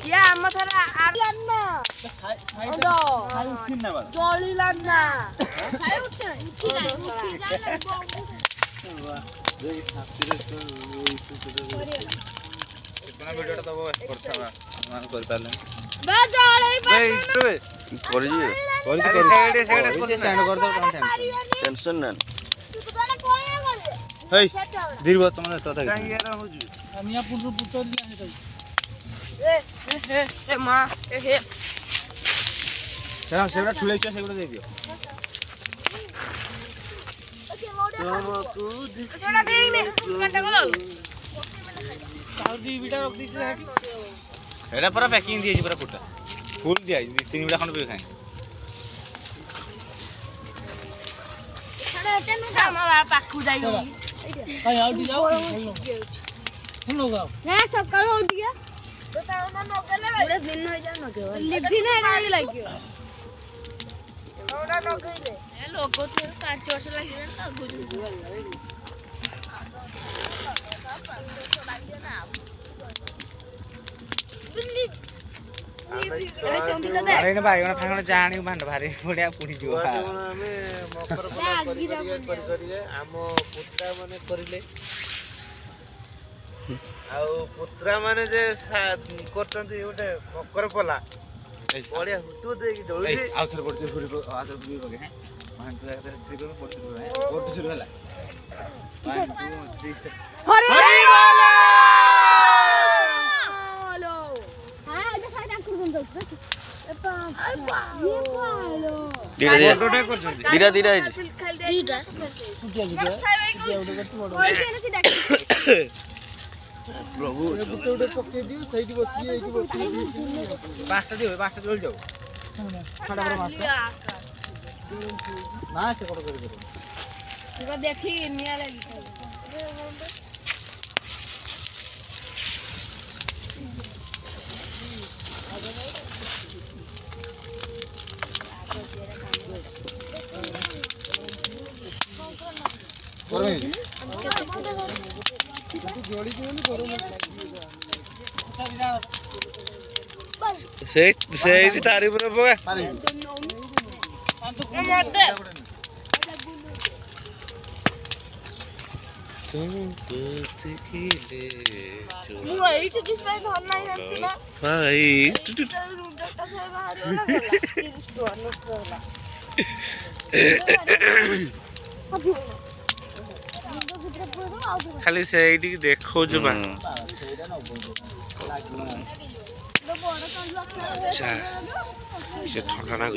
या आम थरा आलना ओडो उठिन ना जळी लाना खाय उठ उठी जाला देख साथी रे इतना वीडियो तो वो करथवा मान कर पाले बा जळई बे इतवे करी जी करी सेड सेंड कर दो टेंशन ना तू तो ना कोया गले हे दीर्घ तुमने तो था काई यार होजु अमिया पुरु पुतोरी ना ए मां ए सेरा सेरा ठुले छ सेगुडा दे दियो तुमको छोड़ा फेंक दे घंटा को और दी बिटा रख दी छाटी एडा पूरा पैकिंग दिए पूरा फुटा फुल दिया 3 बिटा खंड पे खाए छड़ा हटे न हम पाखु जाई भाई आउट जाओ हम लोग आओ ना सकाळ हो दिया तो ता ना नगले पूरा दिन हो जा न लिखी ना नहीं लागियो ओडा नगले ए लोगो तो 5 वर्ष लागिले ना गुजु अरे ने भाई फांगण जाणी भांड भारी बढिया पुडी जो हमें मकर बला करिए आम पुत्रा माने करिले आउ पुत्रा माने जे करतंती ओटे मकर पला बढिया हुटु देकी डोली आउथर पडते फुडी आउथर फुडी बगे हैं भांड तो ट्रिप में पडते है ओट शुरू होला 1 2 3 हरे हेलो हां आजा साइड कर दो ए पा ये पालो धीरे धीरे है जी दीटा प्रभु पुतोडे पके दियो सही बसी एकी बसी पास्ता दियो पास्ता जोल जाओ खड़ा कर मास्टर ना से करो कर तुका देखी निया लगी जोड़ी जोड़ी करो से तारी पर पका तुम देखिले मु एठी किस ପାଇଁ ଭଲ ନାହିଁ ଜାଣିଛି ନା भाई रुडटा से बाहर होला खाली से एठी देखो जो बा अच्छा से ठंडा ना